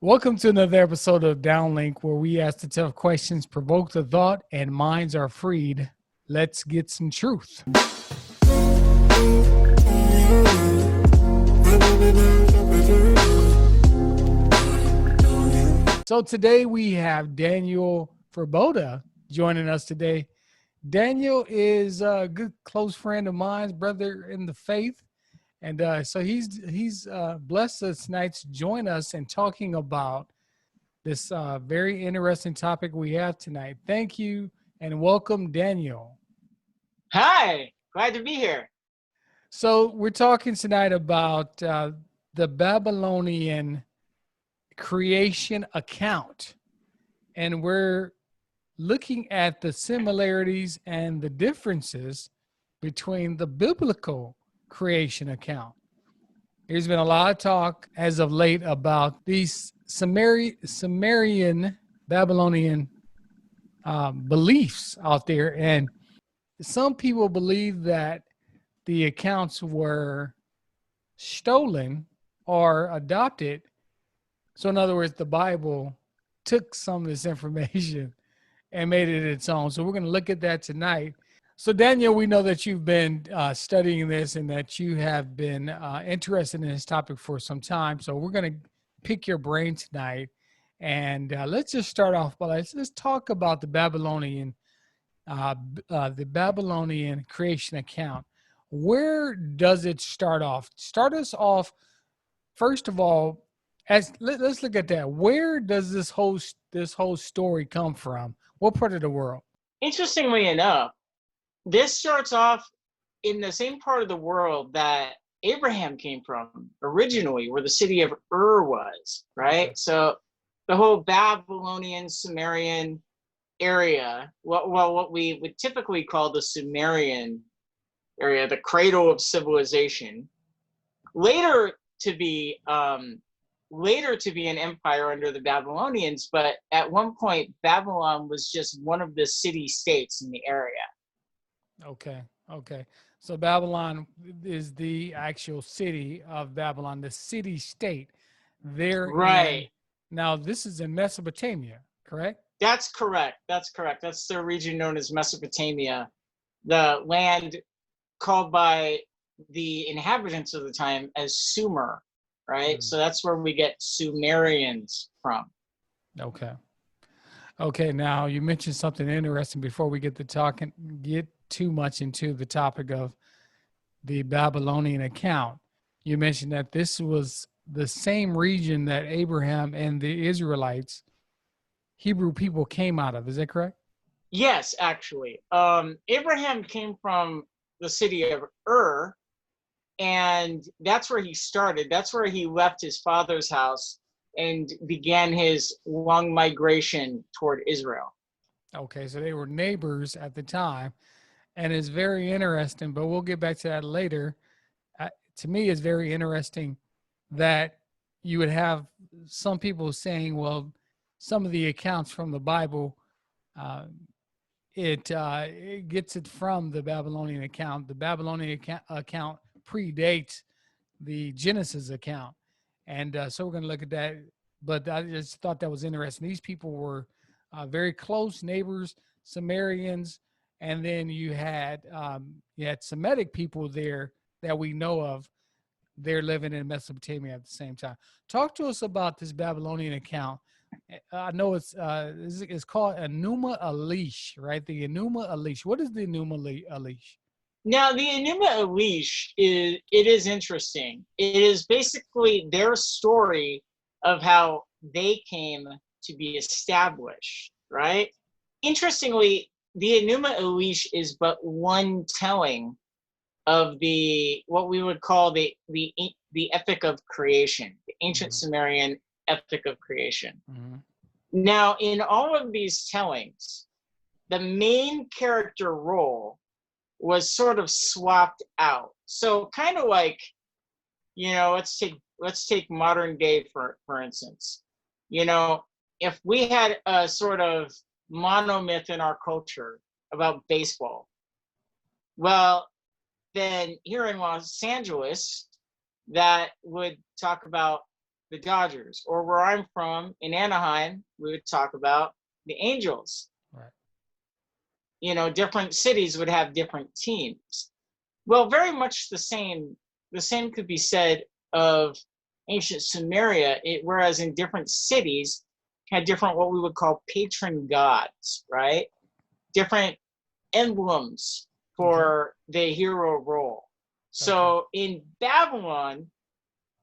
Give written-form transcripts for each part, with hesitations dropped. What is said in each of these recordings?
Welcome to another episode of Downlink, where we ask the tough questions, provoke the thought, and minds are freed. Let's get some truth. So today we have Daniel Frabotta joining us today. Daniel is a good close friend of mine, brother in the faith. And so he's blessed us tonight to join us in talking about this very interesting topic we have tonight. Thank you and welcome, Daniel. Hi, glad to be here. So we're talking tonight about the Babylonian creation account, and we're looking at the similarities and the differences between the biblical creation account. There's been a lot of talk as of late about these Sumerian Babylonian beliefs out there, and some people believe that the accounts were stolen or adopted. So in other words, the Bible took some of this information and made it its own. So we're going to look at that tonight. So Daniel, we know that you've been studying this and that you have been interested in this topic for some time. So we're going to pick your brain tonight, and let's just start off by let's talk about the Babylonian creation account. Where does it start off? Start us off first of all. Let's look at that. Where does this whole story come from? What part of the world? Interestingly enough, this starts off in the same part of the world that Abraham came from originally, where the city of Ur was, right? Okay. So the whole Babylonian, Sumerian area, what we would typically call the Sumerian area, the cradle of civilization, later to be an empire under the Babylonians, but at one point Babylon was just one of the city-states in the area. Okay. So Babylon is the actual city of Babylon, the city-state. Right. Now, this is in Mesopotamia, correct? That's correct. That's the region known as Mesopotamia, the land called by the inhabitants of the time as Sumer, right? Mm. So that's where we get Sumerians from. Okay. Now, you mentioned something interesting before we get too much into the topic of the Babylonian account. You mentioned that this was the same region that Abraham and the Israelites, Hebrew people, came out of. Is that correct? Yes, actually. Abraham came from the city of Ur, and that's where he started. That's where he left his father's house and began his long migration toward Israel. Okay, so they were neighbors at the time. And it's very interesting, but we'll get back to that later. To me, it's very interesting that you would have some people saying, well, some of the accounts from the Bible, it gets it from the Babylonian account. The Babylonian account predates the Genesis account. And so we're going to look at that. But I just thought that was interesting. These people were very close neighbors, Sumerians. And then you had Semitic people there that we know of. They're living in Mesopotamia at the same time. Talk to us about this Babylonian account. I know it's called Enuma Elish, right? The Enuma Elish. What is the Enuma Elish? Now, the Enuma Elish is interesting. It is basically their story of how they came to be established, right? Interestingly, the Enuma Elish is but one telling of what we would call the Epic of Creation, the ancient mm-hmm. Sumerian Epic of Creation. Mm-hmm. Now, in all of these tellings, the main character role was sort of swapped out. So kind of like, let's take modern day for instance. If we had a sort of monomyth in our culture about baseball, well, then here in Los Angeles, that would talk about the Dodgers. Or where I'm from, in Anaheim, we would talk about the Angels. Right. You know, different cities would have different teams. Well, very much the same. The same could be said of ancient Sumeria, whereas in different cities had different what we would call patron gods, right? Different emblems for the hero role. So in Babylon,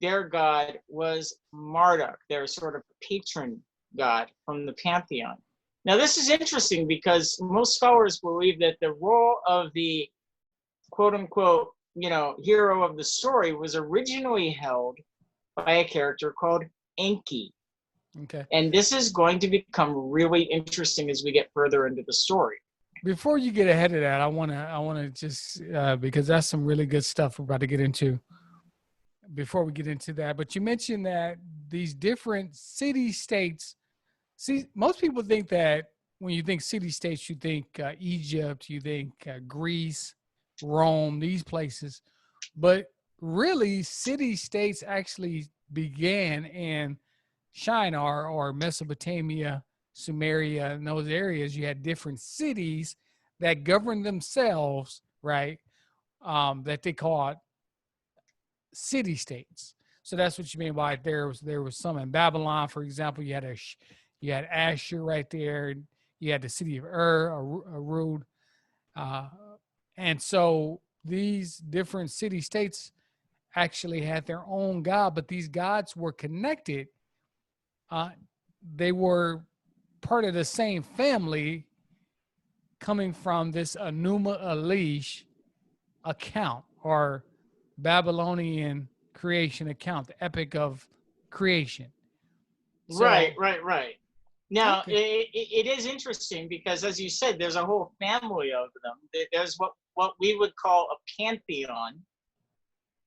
their god was Marduk, their sort of patron god from the pantheon. Now, this is interesting because most scholars believe that the role of the quote unquote, you know, hero of the story was originally held by a character called Enki. Okay. And this is going to become really interesting as we get further into the story. Before you get ahead of that, I wanna just because that's some really good stuff we're about to get into. Before we get into that, but you mentioned that these different city states. See, most people think that when you think city states, you think Egypt, you think Greece, Rome, these places, but really, city states actually began in Shinar or Mesopotamia, Sumeria, in those areas. You had different cities that governed themselves, right? That they called city states. So that's what you mean by there was some in Babylon, for example. You had Ashur right there. You had the city of Arud, and so these different city states actually had their own god, but these gods were connected. They were part of the same family, coming from this Enuma Elish account or Babylonian creation account, the Epic of Creation. Right, So, right. Now, okay. it is interesting because, as you said, there's a whole family of them. There's what we would call a pantheon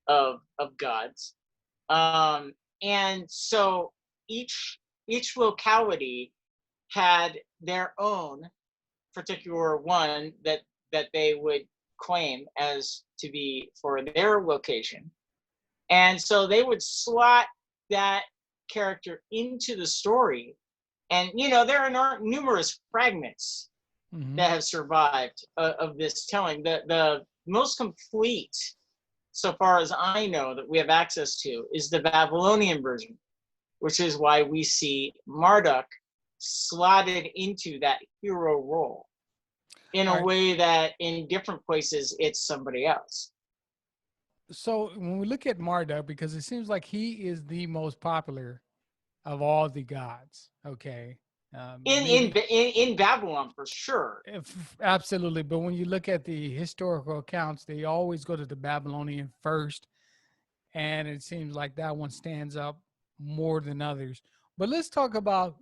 of gods, and so each locality had their own particular one that they would claim as to be for their location, and so they would slot that character into the story. And you know, there are numerous fragments Mm-hmm. that have survived of this telling. The most complete, so far as I know, that we have access to is the Babylonian version, which is why we see Marduk slotted into that hero role in All a right. way that in different places it's somebody else. So when we look at Marduk, because it seems like he is the most popular of all the gods. Okay. Maybe In Babylon for sure. absolutely. But when you look at the historical accounts, they always go to the Babylonian first. And it seems like that one stands up more than others. But let's talk about,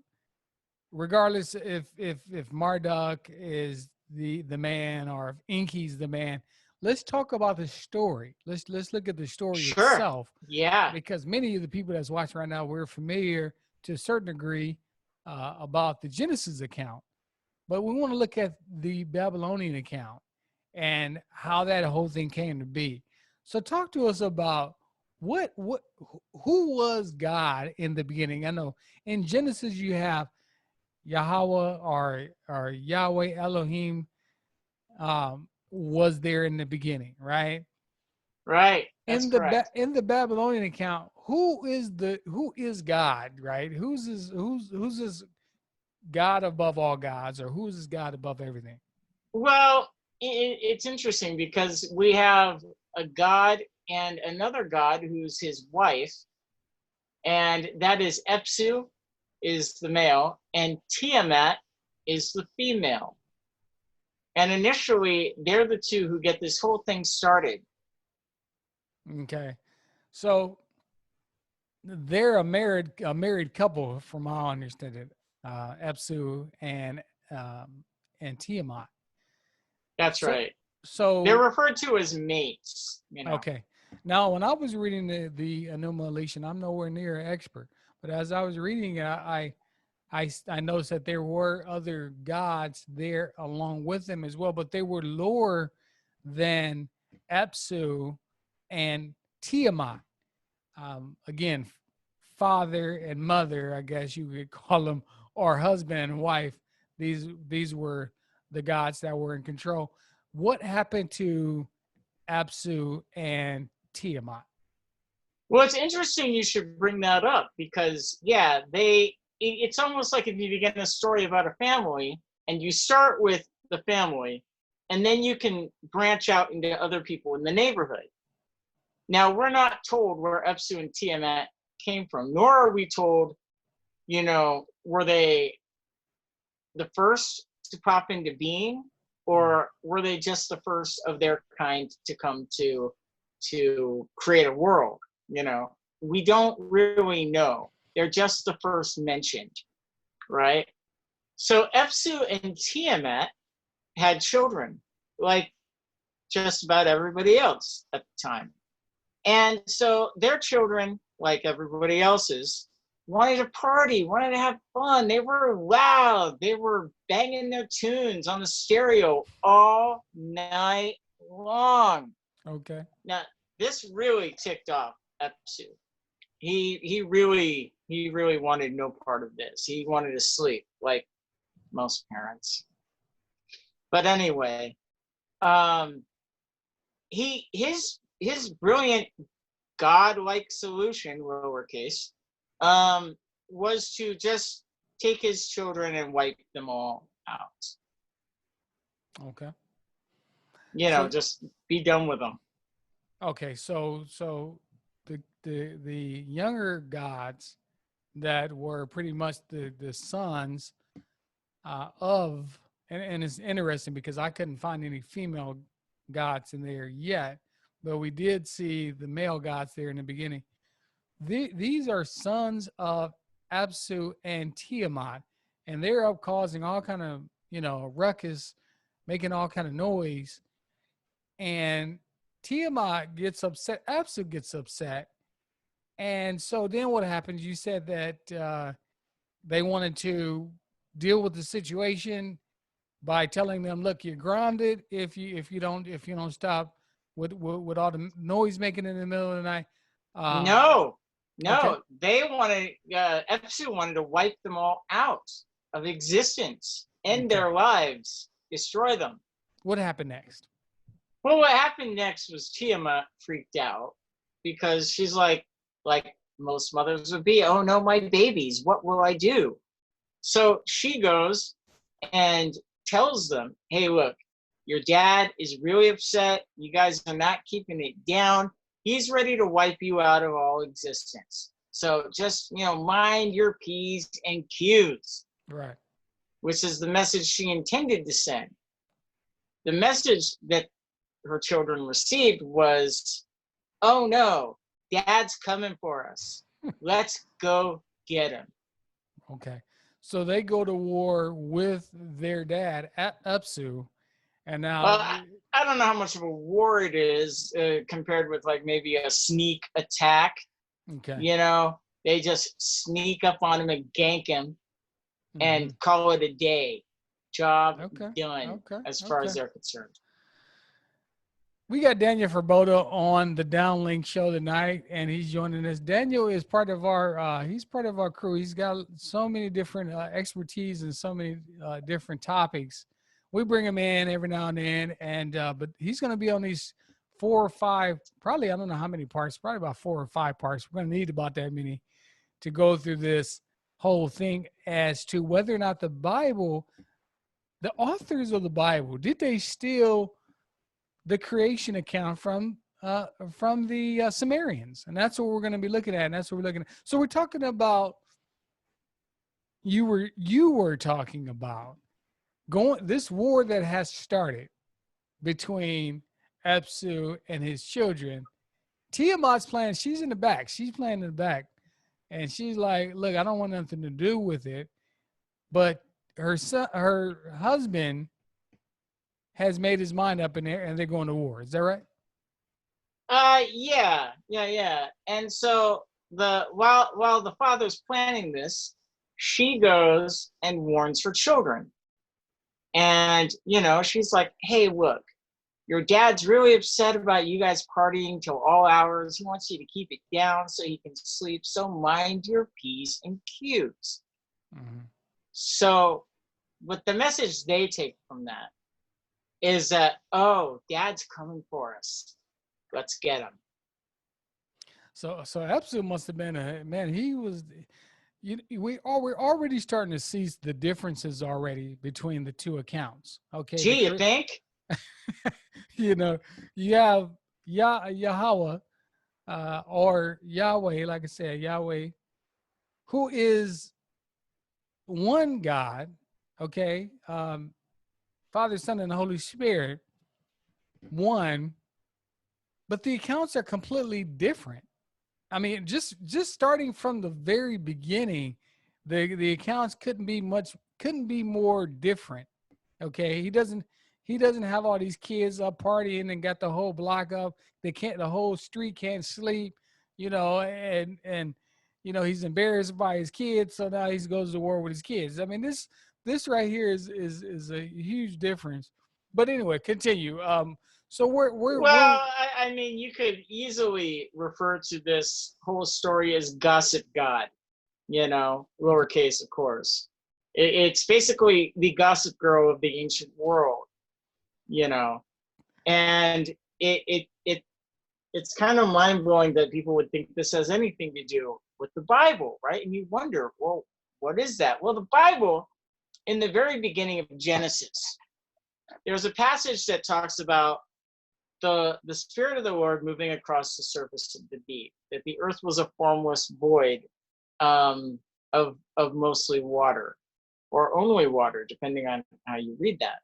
regardless if Marduk is the man or if Enki's the man, let's talk about the story. Let's look at the story Sure. itself, Yeah. because many of the people that's watching right now, we're familiar to a certain degree about the Genesis account, but we want to look at the Babylonian account and how that whole thing came to be. So talk to us about what who was God in the beginning. I know in Genesis you have Yahweh or Yahweh Elohim was there in the beginning, right? Right. That's correct. In the Babylonian account, who is God, right? Who's his God above all gods, or who's his God above everything? Well, it's interesting because we have a god and another god who's his wife, and that is Epsu is the male, and Tiamat is the female. And initially, they're the two who get this whole thing started. Okay, so they're a married couple, from how I understand it. Epsu and Tiamat. That's So right. They're so referred to as mates, you know. okay. Now, when I was reading the Enuma Elish, and I'm nowhere near an expert, but as I was reading it, I noticed that there were other gods there along with them as well, but they were lower than Apsu and Tiamat. Again, father and mother, I guess you could call them, or husband and wife. These were the gods that were in control. What happened to Apsu and Tiamat? Well, it's interesting you should bring that up because, yeah, it's almost like if you begin a story about a family and you start with the family and then you can branch out into other people in the neighborhood. Now, we're not told where Apsu and Tiamat came from, nor are we told, were they the first to pop into being, or were they just the first of their kind to come to create a world? We don't really know. They're just the first mentioned, right? So Apsu and Tiamat had children, like just about everybody else at the time. And so their children, like everybody else's, wanted to party, wanted to have fun. They were loud. They were banging their tunes on the stereo all night long. Okay. Now, this really ticked off Apsu. He really wanted no part of this. He wanted to sleep, like most parents. But anyway, his brilliant godlike solution, lowercase, was to just take his children and wipe them all out. Okay. Just be done with them. Okay, so the younger gods that were pretty much the sons of, and it's interesting because I couldn't find any female gods in there yet, but we did see the male gods there in the beginning. These are sons of Apsu and Tiamat, and they're up causing all kind of ruckus, making all kind of noise, and Tiamat gets upset. Apsu gets upset. And so then what happens? You said that they wanted to deal with the situation by telling them, "Look, you're grounded if you don't stop with all the noise making in the middle of the night." No, Okay. they wanted. Apsu wanted to wipe them all out of existence, end their lives, destroy them. What happened next? Well, what happened next was Tiamat freaked out because she's like most mothers would be, "Oh no, my babies, what will I do?" So she goes and tells them, "Hey, look, your dad is really upset. You guys are not keeping it down. He's ready to wipe you out of all existence. So just, mind your P's and Q's." Right. Which is the message she intended to send. The message that her children received was, "Oh no, Dad's coming for us. Let's go get him." Okay. So they go to war with their dad at Apsu, and now Well, I don't know how much of a war it is compared with like maybe a sneak attack. okay. They just sneak up on him and gank him and call it a day. Job done, as far as they're concerned. We got Daniel Frabotta on the Downlink show tonight, and he's joining us. Daniel is part of our he's part of our crew. He's got so many different expertise and so many different topics. We bring him in every now and then, and but he's going to be on these 4 or 5, probably I don't know how many parts, probably about 4 or 5 parts. We're going to need about that many to go through this whole thing as to whether or not the Bible, the authors of the Bible, did they steal the creation account from the Sumerians? And that's what we're going to be looking at. And that's what we're looking at. So we're talking about, you were talking about this war that has started between Apsu and his children. Tiamat's playing, she's in the back. She's playing in the back. And she's like, "Look, I don't want nothing to do with it." But her husband has made his mind up in there, and they're going to war. Is that right? Yeah. And so while the father's planning this, she goes and warns her children. And she's like, "Hey, look, Your dad's really upset about you guys partying till all hours. He wants you to keep it down so he can sleep. So mind your P's and Q's. Mm-hmm. So, what the message they take from that is that, oh, dad's coming for us. Let's get him. So Epsu must have been a man. He was. We're already starting to see the differences already between the two accounts. Okay, Gee, you think? you know, you have Yahweh or Yahweh, like I said, Yahweh, who is one God. Okay, Father, Son, and the Holy Spirit, one, but the accounts are completely different. I mean, just starting from the very beginning, the accounts couldn't be more different. Okay, he doesn't have all these kids up partying and got the whole block up. The whole street can't sleep, and he's embarrassed by his kids, so now he goes to war with his kids. I mean, this right here is a huge difference. But anyway, continue. So we're Well, I mean, you could easily refer to this whole story as Gossip God, lowercase, of course. It's basically the gossip girl of the ancient world, and it's kind of mind-blowing that people would think this has anything to do with the Bible, right? And you wonder, well, what is that? Well, the Bible, in the very beginning of Genesis, there's a passage that talks about the Spirit of the Lord moving across the surface of the deep, that the earth was a formless void of mostly water, or only water, depending on how you read that.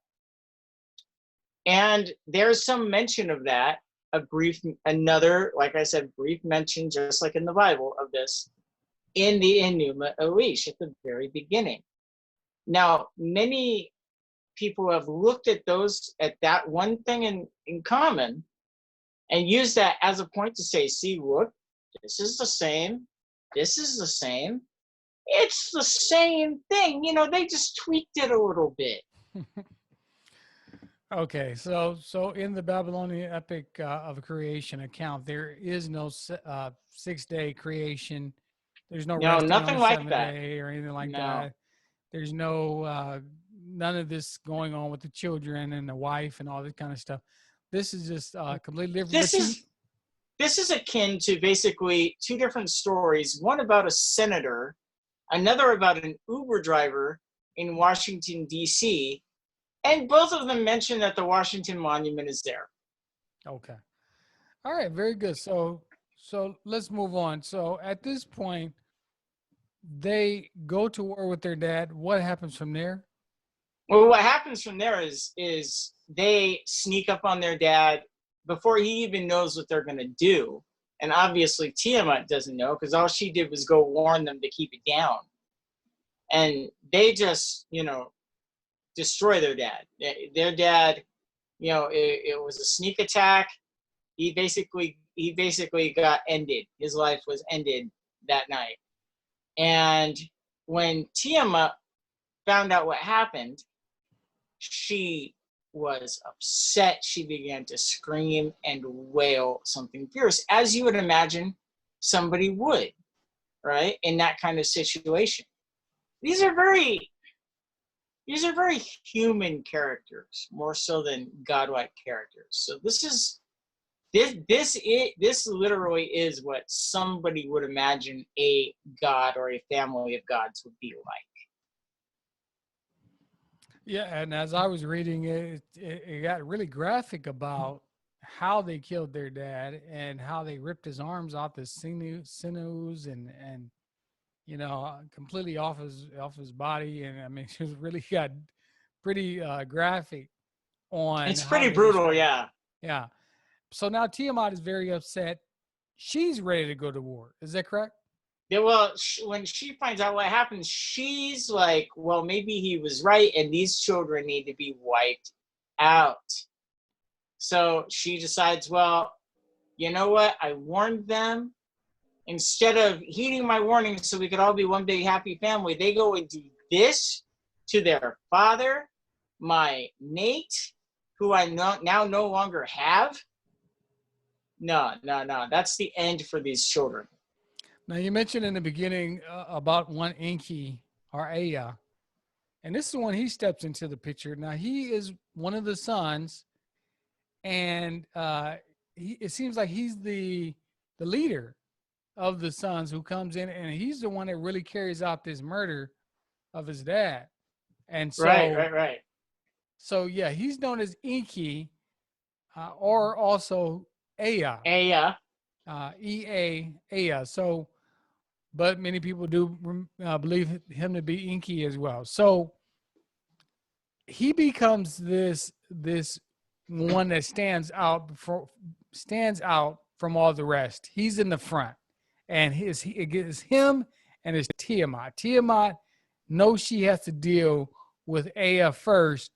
And there's some mention of that, like I said, brief mention, just like in the Bible, of this in the Enuma Elish at the very beginning. Now, many people have looked at that one thing in common and used that as a point to say, see, look, this is the same. This is the same. It's the same thing. They just tweaked it a little bit. Okay, so in the Babylonian Epic of Creation account, there is no 6-day creation. There's no resting on nothing the like seventh that. day or anything like No. that. There's no none of this going on with the children and the wife and all this kind of stuff. This is just completely different. This is akin to basically two different stories. One about a senator, another about an Uber driver in Washington, D.C., and both of them mention that the Washington Monument is there. Okay. All right, very good. So let's move on. So at this point, they go to war with their dad. What happens from there? Well, what happens from there is they sneak up on their dad before he even knows what they're going to do. And obviously Tiamat doesn't know, because all she did was go warn them to keep it down. And they just, destroy their dad. Their dad, it was a sneak attack. He basically got ended. His life was ended that night. And when Tiamat found out what happened, she was upset. She began to scream and wail something fierce, as you would imagine somebody would, right? In that kind of situation. These are very human characters, more so than godlike characters. So this literally is what somebody would imagine a god or a family of gods would be like. Yeah, and as I was reading it got really graphic about how they killed their dad and how they ripped his arms off the sinews and completely off his body. And I mean, it was really got pretty graphic on. It's pretty brutal, yeah. Yeah. So now Tiamat is very upset. She's ready to go to war. Is that correct? Yeah, well, when she finds out what happens, she's like, well, maybe he was right, and these children need to be wiped out. So she decides, well, you know what? I warned them. Instead of heeding my warning so we could all be one big happy family, they go and do this to their father, my mate, who I now no longer have. No. That's the end for these children. Now, you mentioned in the beginning about one Enki or Ea, and this is when he steps into the picture. Now, he is one of the sons, and it seems like he's the leader of the sons who comes in, and he's the one that really carries out this murder of his dad. And Right. so yeah, he's known as Enki, or also Ea, Ea. Ea. So, but many people do believe him to be Enki as well. So he becomes this one that stands out from all the rest. He's in the front, and it gets him and his Tiamat. Tiamat knows she has to deal with Ea first,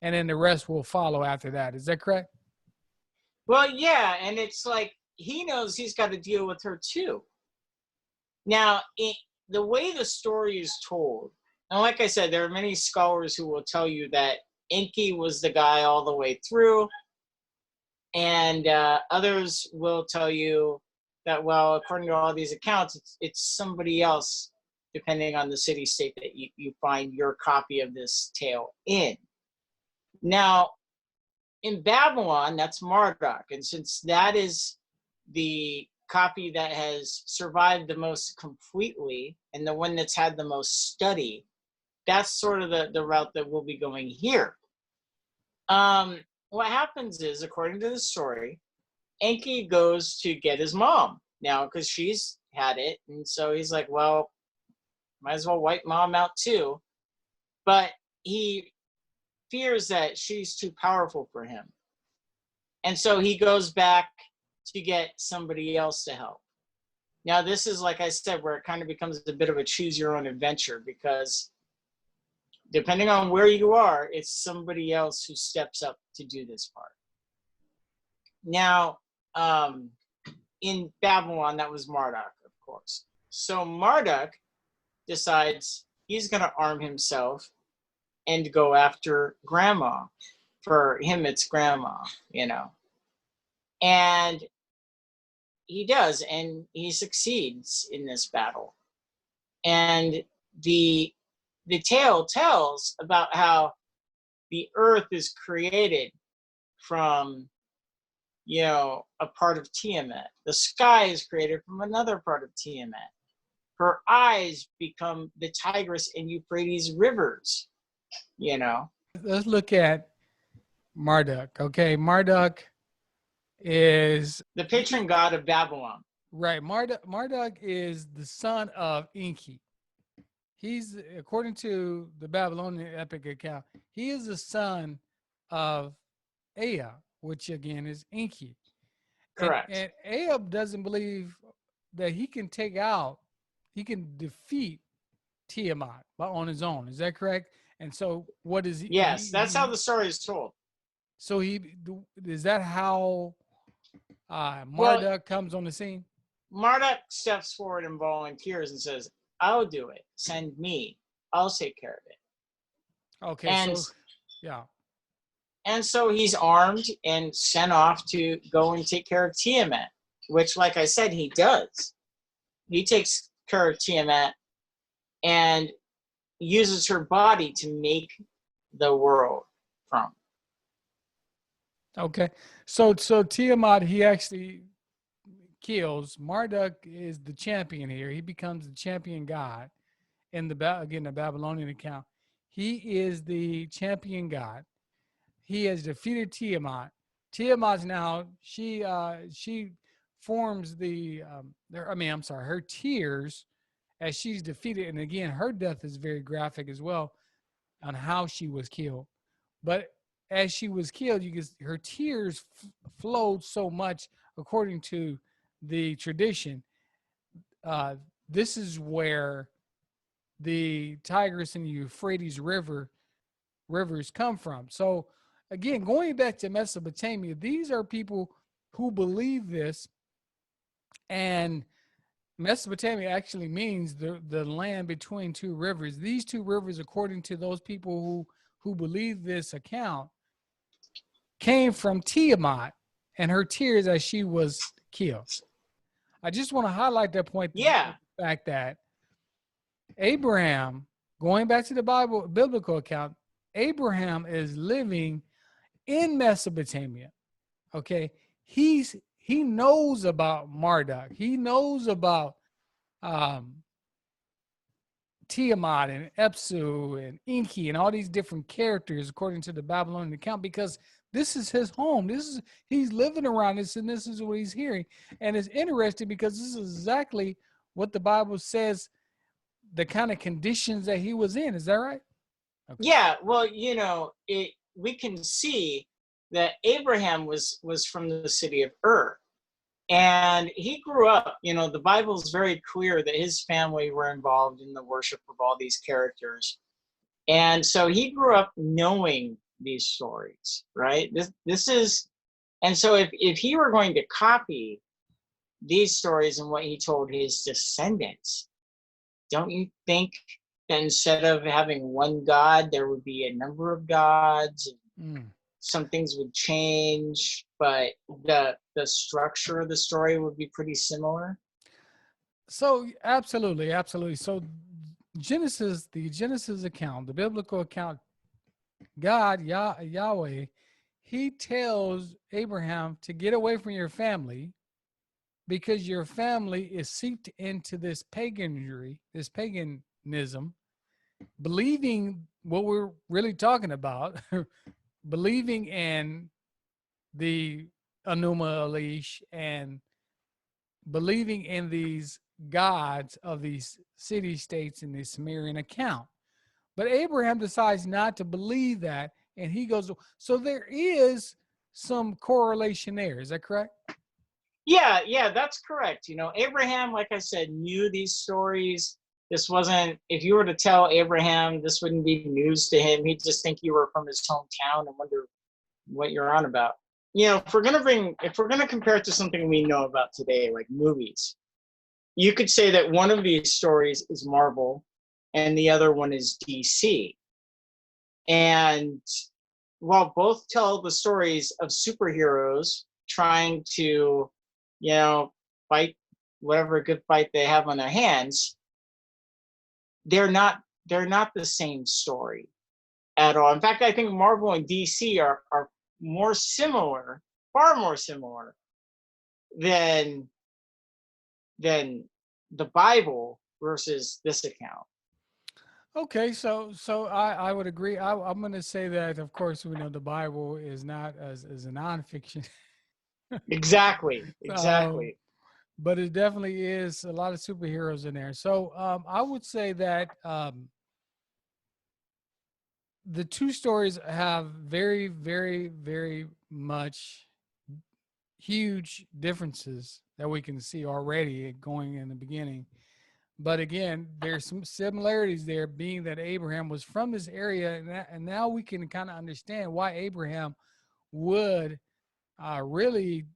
and then the rest will follow after that. Is that correct? Well, yeah, and it's like he knows he's got to deal with her too. Now, the way the story is told, and like I said, there are many scholars who will tell you that Enki was the guy all the way through, and others will tell you that, well, according to all these accounts, it's somebody else, depending on the city-state that you find your copy of this tale in. Now, in Babylon, that's Marduk, and since that is the copy that has survived the most completely and the one that's had the most study, that's sort of the route that we'll be going here. What happens is, according to the story, Enki goes to get his mom now because she's had it, and so he's like, well, might as well wipe mom out too. But he fears that she's too powerful for him, and so he goes back to get somebody else to help. Now, this is, like I said, where it kind of becomes a bit of a choose your own adventure, because depending on where you are, it's somebody else who steps up to do this part. Now, in Babylon, that was Marduk, of course. So Marduk decides he's going to arm himself and go after grandma. For him, it's grandma, you know. And he does, and he succeeds in this battle. And the tale tells about how the earth is created from, you know, a part of Tiamat. The sky is created from another part of Tiamat. Her eyes become the Tigris and Euphrates rivers, you know. Let's look at Marduk. Okay, Marduk is the patron god of Babylon. Right. Marduk is the son of Enki. He's, according to the Babylonian Epic account, he is the son of Ea, which again is Enki. Correct. And Ahab doesn't believe that he can defeat Tiamat on his own. Is that correct? And so what is he? Yes, that's how the story is told. So is that how Marduk comes on the scene? Marduk steps forward and volunteers and says, I'll do it. Send me. I'll take care of it. Okay. And so, yeah. And so he's armed and sent off to go and take care of Tiamat, which, like I said, he does. He takes care of Tiamat and uses her body to make the world from. Okay. So Tiamat, he actually kills. Marduk is the champion here. He becomes the champion god in the Babylonian account. He is the champion god. He has defeated Tiamat. Tiamat's now, she forms her tears as she's defeated. And again, her death is very graphic as well on how she was killed. But as she was killed, her tears flowed so much, according to the tradition. This is where the Tigris and the Euphrates rivers come from. So again, going back to Mesopotamia, these are people who believe this, and Mesopotamia actually means the land between two rivers. These two rivers, according to those people who believe this account, came from Tiamat and her tears as she was killed. I just want to highlight that point. Yeah. The fact that Abraham, going back to the biblical account, Abraham is living in Mesopotamia. Okay, he knows about Marduk. He knows about um, Tiamat and Epsu and Enki and all these different characters according to the Babylonian account, because this is his home. He's living around this, and this is what he's hearing. And it's interesting because this is exactly what the Bible says, the kind of conditions that he was in. Is that right? Okay. Yeah. Well, we can see that Abraham was from the city of Ur. And he grew up, the Bible is very clear that his family were involved in the worship of all these characters. And so he grew up knowing these stories, right? This is, and so if he were going to copy these stories and what he told his descendants, don't you think that instead of having one God, there would be a number of gods? Some things would change, but the structure of the story would be pretty similar. So absolutely. So the Genesis account, the biblical account, God, Yahweh, he tells Abraham to get away from your family because your family is seeped into this paganism, believing what we're really talking about, believing in the Enuma Elish and believing in these gods of these city-states in the Sumerian account. But Abraham decides not to believe that, and he goes, so there is some correlation there. Is that correct? Yeah, that's correct. Abraham, like I said, knew these stories. This wasn't, if you were to tell Abraham, this wouldn't be news to him. He'd just think you were from his hometown and wonder what you're on about. If we're gonna compare it to something we know about today, like movies, you could say that one of these stories is Marvel and the other one is DC. And while both tell the stories of superheroes trying to, fight whatever good fight they have on their hands, they're not the same story at all. In fact, I think Marvel and DC are more similar, far more similar than the Bible versus this account. Okay, so I would agree. I'm going to say that, of course, we know the Bible is not as a nonfiction. Exactly. But it definitely is a lot of superheroes in there. So I would say that the two stories have very, very, very much huge differences that we can see already going in the beginning. But again, there's some similarities there, being that Abraham was from this area, and now we can kind of understand why Abraham would really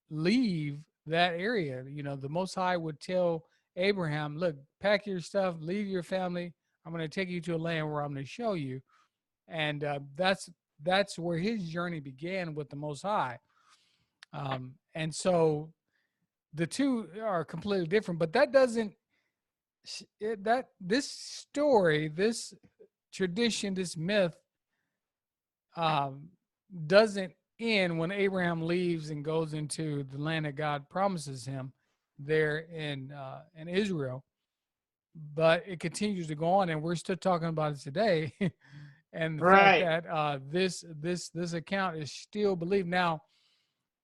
leave that area. The Most High would tell Abraham, look, pack your stuff, leave your family. I'm going to take you to a land where I'm going to show you. And that's where his journey began with the Most High. And so the two are completely different, but that doesn't, that this story, this tradition, this myth doesn't end when Abraham leaves and goes into the land that God promises him there in Israel. But it continues to go on, and we're still talking about it today. And the fact that this account is still believed. Now,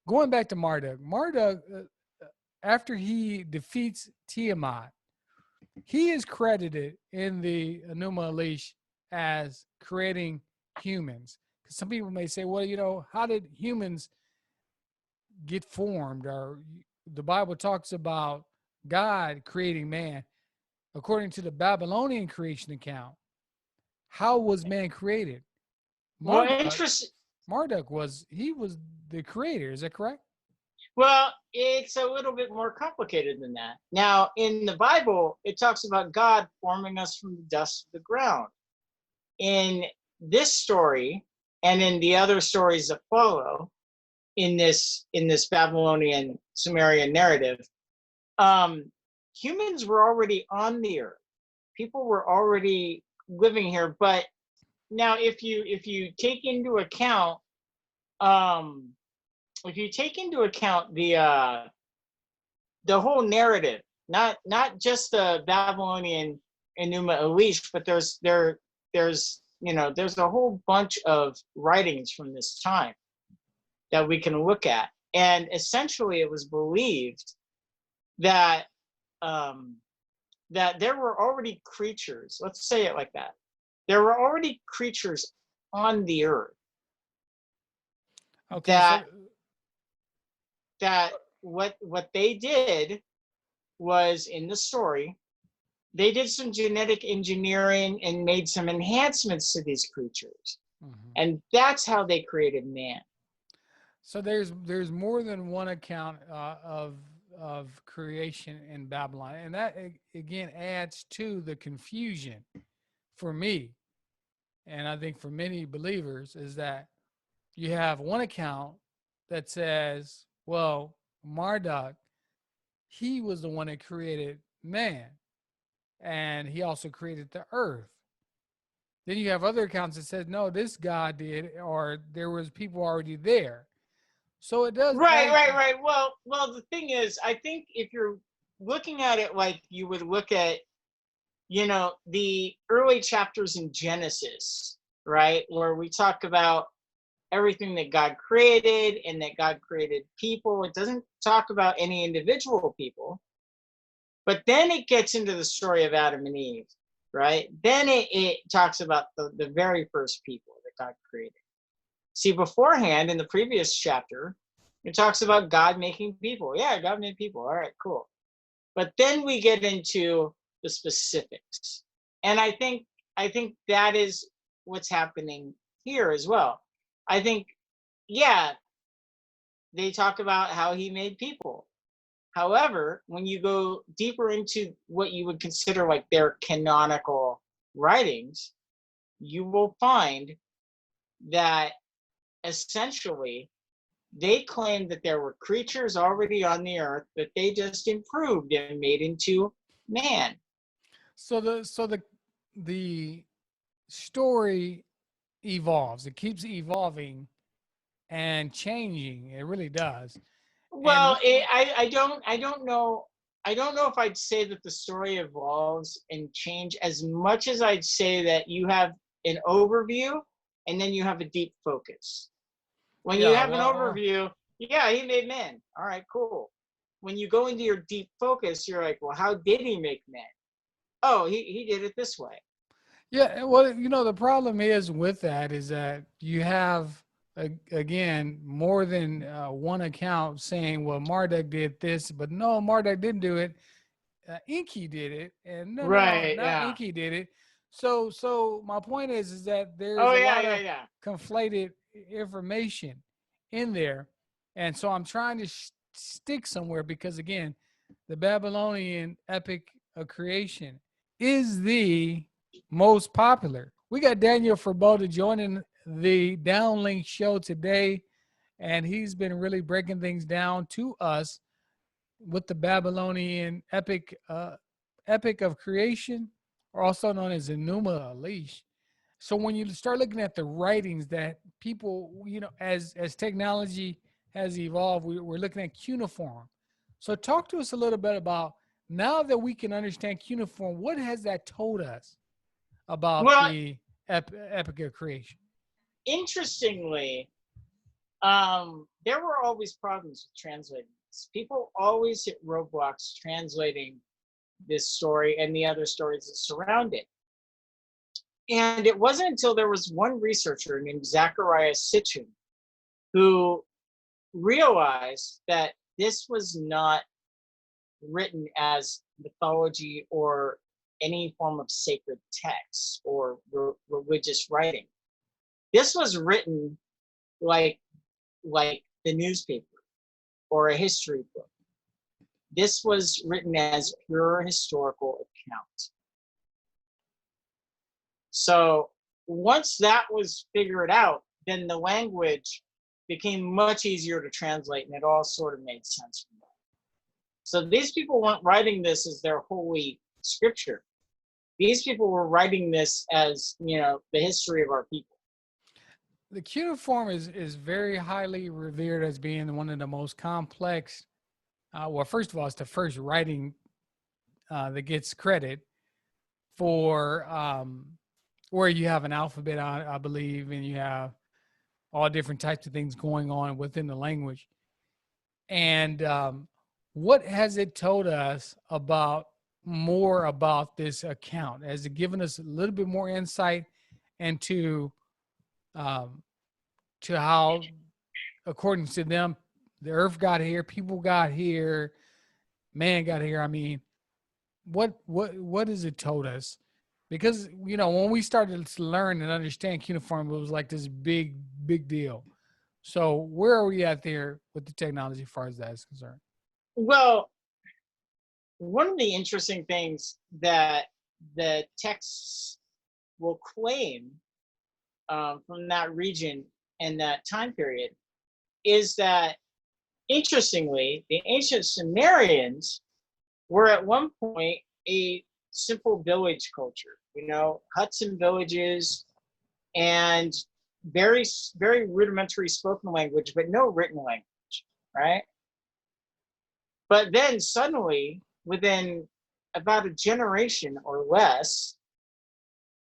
going back to Marduk, after he defeats Tiamat, he is credited in the Enuma Elish as creating humans. Because some people may say, well, how did humans get formed? Or the Bible talks about God creating man. According to the Babylonian creation account, how was man created? Marduk was the creator. Is that correct? Well, it's a little bit more complicated than that. Now, in the Bible, it talks about God forming us from the dust of the ground. In this story, and in the other stories that follow in this Babylonian Sumerian narrative, humans were already on the earth. People were already living here. But now, if you take into account, the whole narrative, not just the Babylonian Enuma Elish, but there's a whole bunch of writings from this time that we can look at, and essentially it was believed that that there were already creatures. Let's say it like that. There were already creatures on the earth. Okay. That what they did was, in the story, they did some genetic engineering and made some enhancements to these creatures. Mm-hmm. And that's how they created man. So there's more than one account of creation in Babylon, and that again adds to the confusion for me, and I think for many believers, is that you have one account that says, well, Marduk, he was the one that created man, and he also created the earth. Then you have other accounts that says, no, this God did, or there was people already there. So it does. Right. Well, the thing is, I think if you're looking at it like you would look at, the early chapters in Genesis, right, where we talk about everything that God created and that God created people. It doesn't talk about any individual people. But then it gets into the story of Adam and Eve, right? Then it talks about the very first people that God created. See, beforehand, in the previous chapter, it talks about God making people. Yeah, God made people. All right, cool. But then we get into the specifics. And I think that is what's happening here as well. I think, yeah, they talk about how he made people. However, when you go deeper into what you would consider like their canonical writings, you will find that essentially they claim that there were creatures already on the earth that they just improved and made into man. So the story evolves. It keeps evolving and changing. It really does. Well, I don't know if I'd say that the story evolves and change as much as I'd say that you have an overview and then you have a deep focus. When you have an overview, yeah, he made men. All right, cool. When you go into your deep focus, you're like, well, how did he make men? Oh, he did it this way. Yeah, well, the problem is with that is that you have, again, more than one account saying, well, Marduk did this, but no, Marduk didn't do it. Enki did it, and no, Enki did it. So my point is that there's a lot of conflated information in there, and so I'm trying to stick somewhere because, again, the Babylonian Epic of Creation is the most popular. We got Daniel Frabotta joining the Downlink show today, and he's been really breaking things down to us with the Babylonian Epic of Creation, or also known as Enuma Elish. So when you start looking at the writings that people, as technology has evolved, we're looking at cuneiform. So talk to us a little bit about, now that we can understand cuneiform, what has that told us about the Epic of Creation? Interestingly, there were always problems with translating this. People always hit roadblocks translating this story and the other stories that surround it. And it wasn't until there was one researcher named Zachariah Sitchin who realized that this was not written as mythology or any form of sacred text or religious writing. This was written like the newspaper or a history book. This was written as pure historical account. So once that was figured out, then the language became much easier to translate, and it all sort of made sense from that. So these people weren't writing this as their holy scripture. These people were writing this as, the history of our people. The cuneiform is very highly revered as being one of the most complex. Well, first of all, it's the first writing that gets credit for where you have an alphabet, I believe, and you have all different types of things going on within the language. And what has it told us more about this account? Has it given us a little bit more insight into to how, according to them, the earth got here, people got here, man got here? I mean, what has it told us? Because when we started to learn and understand cuneiform, it was like this big deal. So where are we at there with the technology as far as that is concerned? Well, one of the interesting things that the texts will claim from that region and that time period is that, interestingly, the ancient Sumerians were at one point a simple village culture, huts and villages, and very, very rudimentary spoken language, but no written language, right? But then suddenly, within about a generation or less,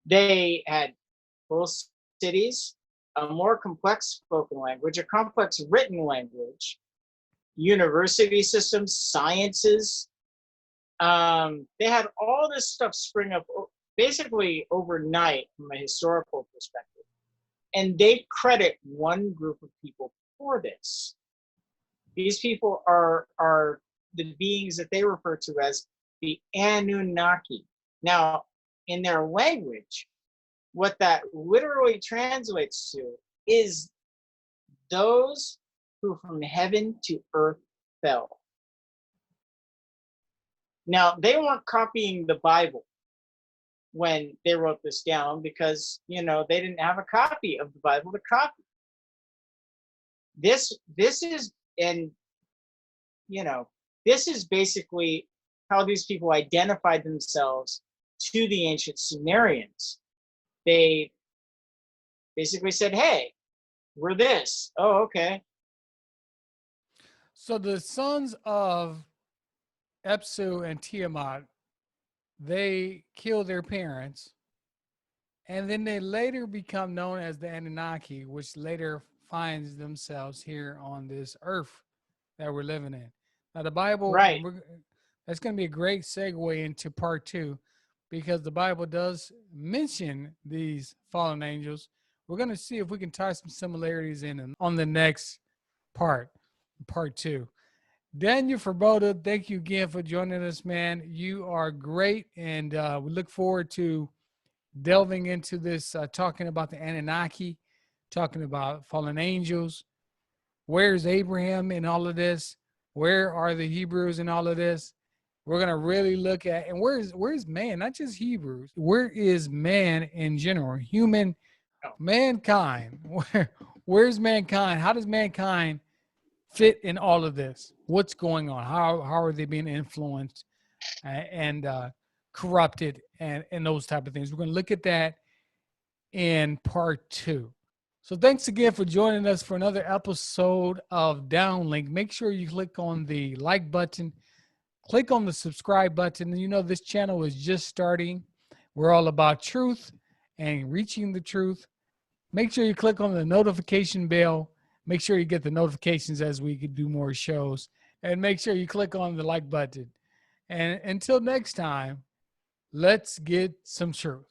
they had full cities, a more complex spoken language, a complex written language, university systems, sciences. They had all this stuff spring up basically overnight from a historical perspective. And they credit one group of people for this. These people are the beings that they refer to as the Anunnaki. Now, in their language, what that literally translates to is those who from heaven to earth fell. Now, they weren't copying the Bible when they wrote this down because, they didn't have a copy of the Bible to copy. This is basically how these people identified themselves to the ancient Sumerians. They basically said, hey, we're this. Oh, okay. So the sons of Epsu and Tiamat, they kill their parents, and then they later become known as the Anunnaki, which later finds themselves here on this earth that we're living in. Now, the Bible, right. That's going to be a great segue into part 2, because the Bible does mention these fallen angels. We're going to see if we can tie some similarities in on the next part 2. Daniel Frabotta, thank you again for joining us, man. You are great, and we look forward to delving into this, talking about the Anunnaki, talking about fallen angels. Where's Abraham in all of this? Where are the Hebrews in all of this? We're going to really look at, and where's man, not just Hebrews. Where is man in general? Mankind. Where's mankind? How does mankind fit in all of this? What's going on? How are they being influenced and corrupted and those type of things? We're going to look at that in part 2. So thanks again for joining us for another episode of Downlink. Make sure you click on the like button, click on the subscribe button. This channel is just starting. We're all about truth and reaching the truth. Make sure you click on the notification bell. Make sure you get the notifications as we could do more shows. And make sure you click on the like button. And until next time, let's get some truth.